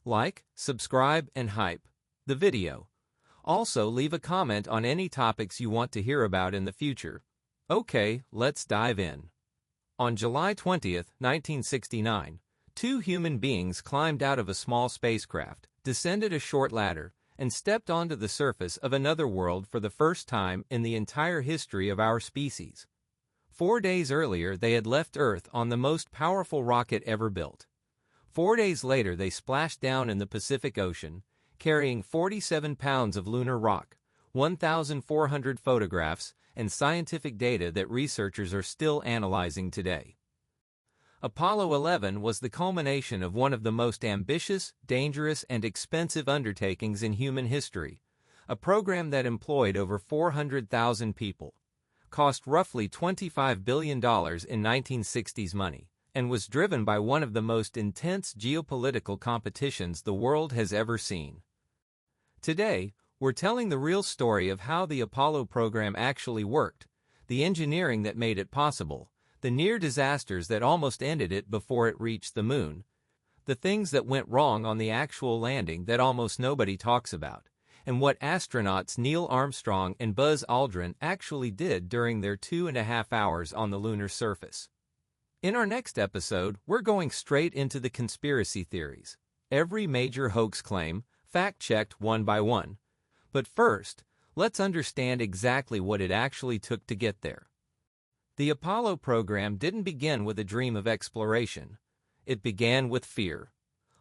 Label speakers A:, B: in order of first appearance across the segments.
A: Like, subscribe, and hype the video. Also, leave a comment on any topics you want to hear about in the future. Okay, let's dive in. On July 20th, 1969, two human beings climbed out of a small spacecraft, descended a short ladder, and stepped onto the surface of another world for the first time in the entire history of our species. 4 days earlier, they had left Earth on the most powerful rocket ever built. 4 days later, they splashed down in the Pacific Ocean, carrying 47 pounds of lunar rock, 1,400 photographs, and scientific data that researchers are still analyzing today. Apollo 11 was the culmination of one of the most ambitious, dangerous, and expensive undertakings in human history, a program that employed over 400,000 people, cost roughly $25 billion in 1960s money, and was driven by one of the most intense geopolitical competitions the world has ever seen. Today, we're telling the real story of how the Apollo program actually worked, the engineering that made it possible, the near disasters that almost ended it before it reached the moon, the things that went wrong on the actual landing that almost nobody talks about, and what astronauts Neil Armstrong and Buzz Aldrin actually did during their 2.5 hours on the lunar surface. In our next episode, we're going straight into the conspiracy theories, every major hoax claim, fact-checked one by one. But first, let's understand exactly what it actually took to get there. The Apollo program didn't begin with a dream of exploration. It began with fear.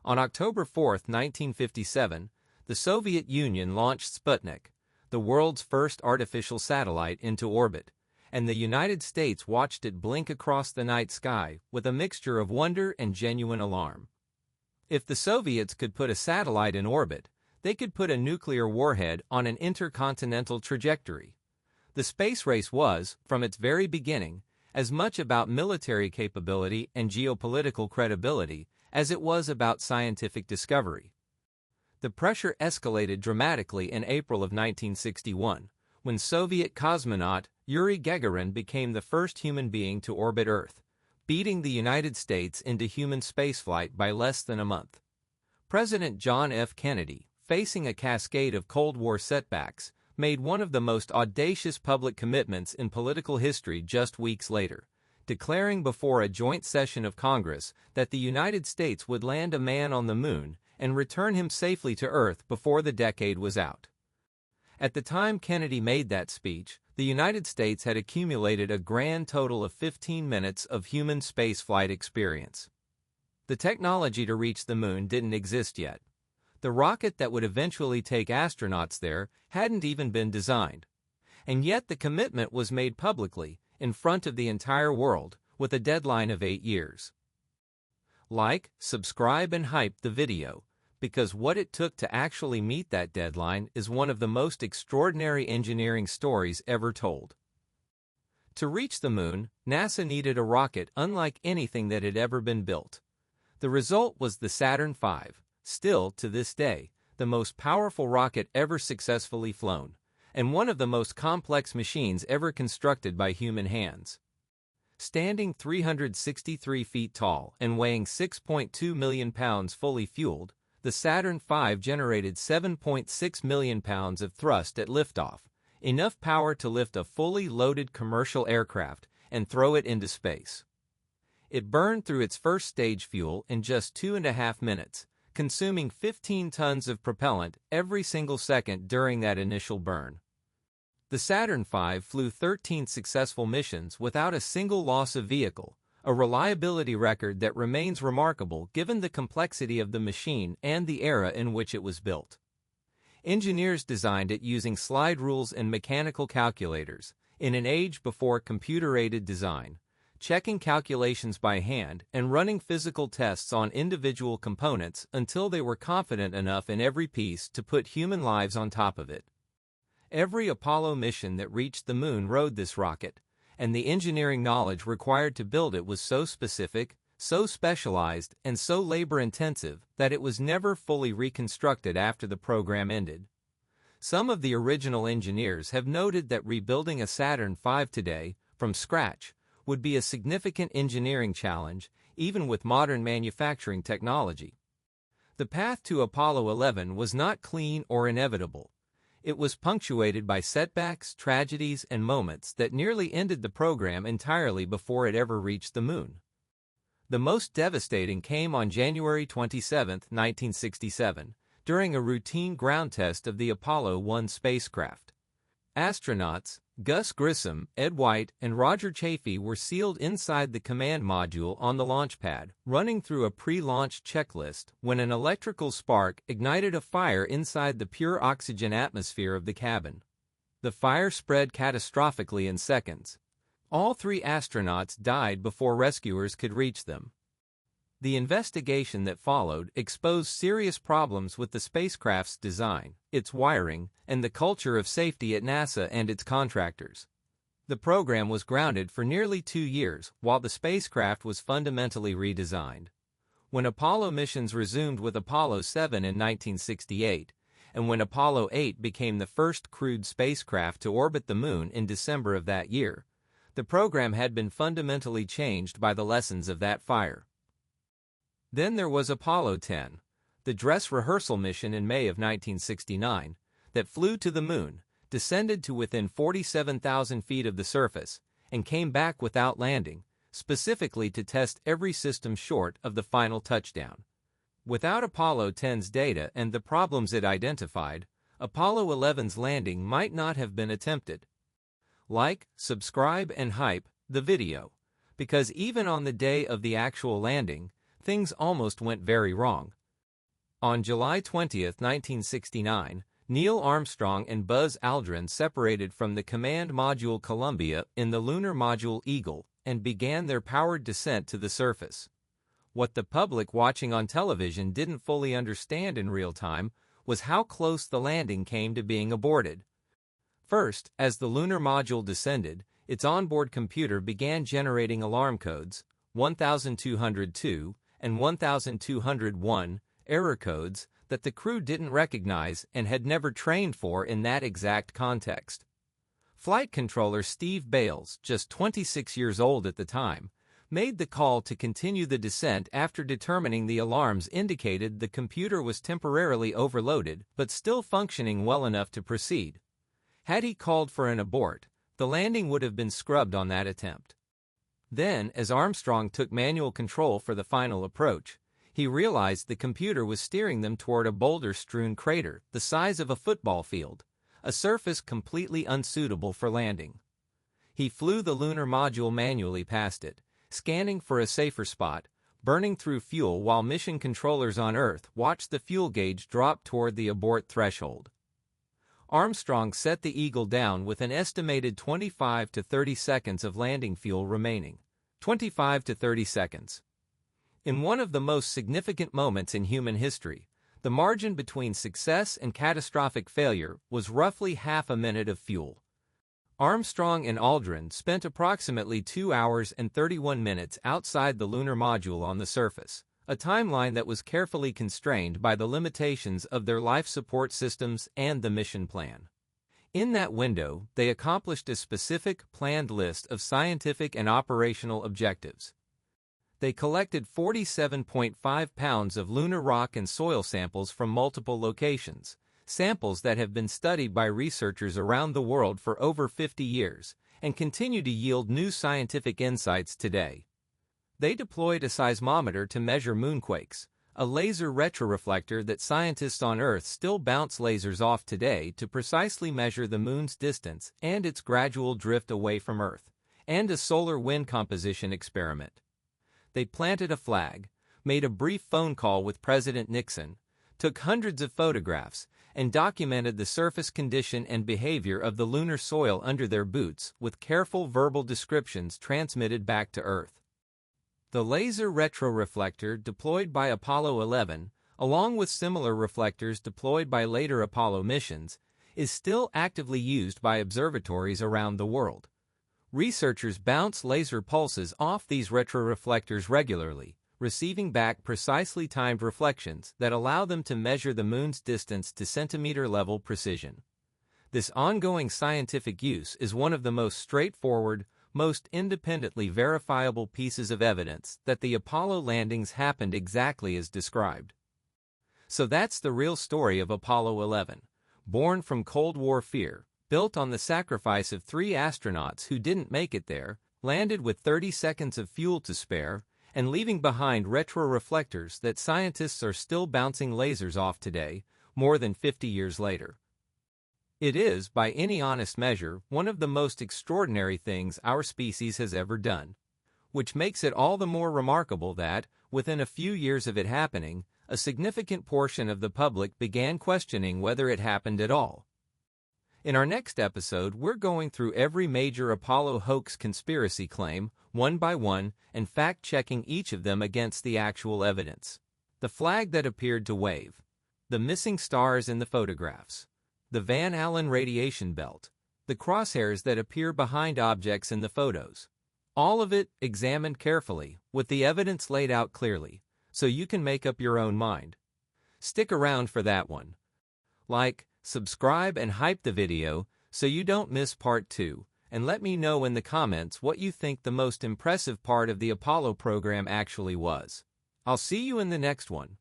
A: On October 4th, 1957, the Soviet Union launched Sputnik, the world's first artificial satellite, into orbit, and the United States watched it blink across the night sky with a mixture of wonder and genuine alarm. If the Soviets could put a satellite in orbit, they could put a nuclear warhead on an intercontinental trajectory. The space race was, from its very beginning, as much about military capability and geopolitical credibility as it was about scientific discovery. The pressure escalated dramatically in April of 1961, when Soviet cosmonaut Yuri Gagarin became the first human being to orbit Earth, beating the United States into human spaceflight by less than a month. President John F. Kennedy, facing a cascade of Cold War setbacks, made one of the most audacious public commitments in political history just weeks later, declaring before a joint session of Congress that the United States would land a man on the moon and return him safely to Earth before the decade was out. At the time Kennedy made that speech, the United States had accumulated a grand total of 15 minutes of human spaceflight experience. The technology to reach the moon didn't exist yet. The rocket that would eventually take astronauts there hadn't even been designed. And yet the commitment was made publicly, in front of the entire world, with a deadline of 8 years. Like, subscribe, and hype the video, because what it took to actually meet that deadline is one of the most extraordinary engineering stories ever told. To reach the moon, NASA needed a rocket unlike anything that had ever been built. The result was the Saturn V, still, to this day, the most powerful rocket ever successfully flown, and one of the most complex machines ever constructed by human hands. Standing 363 feet tall and weighing 6.2 million pounds fully fueled, the Saturn V generated 7.6 million pounds of thrust at liftoff, enough power to lift a fully loaded commercial aircraft and throw it into space. It burned through its first stage fuel in just 2.5 minutes, consuming 15 tons of propellant every single second during that initial burn. The Saturn V flew 13 successful missions without a single loss of vehicle, a reliability record that remains remarkable given the complexity of the machine and the era in which it was built. Engineers designed it using slide rules and mechanical calculators, in an age before computer-aided design, checking calculations by hand and running physical tests on individual components until they were confident enough in every piece to put human lives on top of it. Every Apollo mission that reached the moon rode this rocket, and the engineering knowledge required to build it was so specific, so specialized, and so labor-intensive that it was never fully reconstructed after the program ended. Some of the original engineers have noted that rebuilding a Saturn V today, from scratch, would be a significant engineering challenge, even with modern manufacturing technology. The path to Apollo 11 was not clean or inevitable. It was punctuated by setbacks, tragedies, and moments that nearly ended the program entirely before it ever reached the moon. The most devastating came on January 27, 1967, during a routine ground test of the Apollo 1 spacecraft. Astronauts Gus Grissom, Ed White, and Roger Chaffee were sealed inside the command module on the launch pad, running through a pre-launch checklist when an electrical spark ignited a fire inside the pure oxygen atmosphere of the cabin. The fire spread catastrophically in seconds. All 3 astronauts died before rescuers could reach them. The investigation that followed exposed serious problems with the spacecraft's design, its wiring, and the culture of safety at NASA and its contractors. The program was grounded for nearly 2 years while the spacecraft was fundamentally redesigned. When Apollo missions resumed with Apollo 7 in 1968, and when Apollo 8 became the first crewed spacecraft to orbit the moon in December of that year, the program had been fundamentally changed by the lessons of that fire. Then there was Apollo 10, the dress rehearsal mission in May of 1969, that flew to the moon, descended to within 47,000 feet of the surface, and came back without landing, specifically to test every system short of the final touchdown. Without Apollo 10's data and the problems it identified, Apollo 11's landing might not have been attempted. Like, subscribe, and hype the video, because even on the day of the actual landing, things almost went very wrong. On July 20, 1969, Neil Armstrong and Buzz Aldrin separated from the command module Columbia in the lunar module Eagle and began their powered descent to the surface. What the public watching on television didn't fully understand in real time was how close the landing came to being aborted. First, as the lunar module descended, its onboard computer began generating alarm codes, 1202 and 1201, error codes that the crew didn't recognize and had never trained for in that exact context. Flight controller Steve Bales, just 26 years old at the time, made the call to continue the descent after determining the alarms indicated the computer was temporarily overloaded but still functioning well enough to proceed. Had he called for an abort, the landing would have been scrubbed on that attempt. Then, as Armstrong took manual control for the final approach, he realized the computer was steering them toward a boulder-strewn crater the size of a football field, a surface completely unsuitable for landing. He flew the lunar module manually past it, scanning for a safer spot, burning through fuel while mission controllers on Earth watched the fuel gauge drop toward the abort threshold. Armstrong set the Eagle down with an estimated 25 to 30 seconds of landing fuel remaining. 25 to 30 seconds. In one of the most significant moments in human history, the margin between success and catastrophic failure was roughly half a minute of fuel. Armstrong and Aldrin spent approximately 2 hours and 31 minutes outside the lunar module on the surface, a timeline that was carefully constrained by the limitations of their life support systems and the mission plan. In that window, they accomplished a specific, planned list of scientific and operational objectives. They collected 47.5 pounds of lunar rock and soil samples from multiple locations, samples that have been studied by researchers around the world for over 50 years and continue to yield new scientific insights today. They deployed a seismometer to measure moonquakes, a laser retroreflector that scientists on Earth still bounce lasers off today to precisely measure the moon's distance and its gradual drift away from Earth, and a solar wind composition experiment. They planted a flag, made a brief phone call with President Nixon, took hundreds of photographs, and documented the surface condition and behavior of the lunar soil under their boots with careful verbal descriptions transmitted back to Earth. The laser retroreflector deployed by Apollo 11, along with similar reflectors deployed by later Apollo missions, is still actively used by observatories around the world. Researchers bounce laser pulses off these retroreflectors regularly, receiving back precisely timed reflections that allow them to measure the moon's distance to centimeter-level precision. This ongoing scientific use is one of the most straightforward, most independently verifiable pieces of evidence that the Apollo landings happened exactly as described. So that's the real story of Apollo 11. Born from Cold War fear, built on the sacrifice of 3 astronauts who didn't make it there, landed with 30 seconds of fuel to spare, and leaving behind retroreflectors that scientists are still bouncing lasers off today, more than 50 years later. It is, by any honest measure, one of the most extraordinary things our species has ever done, which makes it all the more remarkable that, within a few years of it happening, a significant portion of the public began questioning whether it happened at all. In our next episode, we're going through every major Apollo hoax conspiracy claim, one by one, and fact-checking each of them against the actual evidence. The flag that appeared to wave, the missing stars in the photographs, the Van Allen radiation belt, the crosshairs that appear behind objects in the photos. All of it examined carefully, with the evidence laid out clearly, so you can make up your own mind. Stick around for that one. Like, subscribe, and hype the video so you don't miss part 2, and let me know in the comments what you think the most impressive part of the Apollo program actually was. I'll see you in the next one.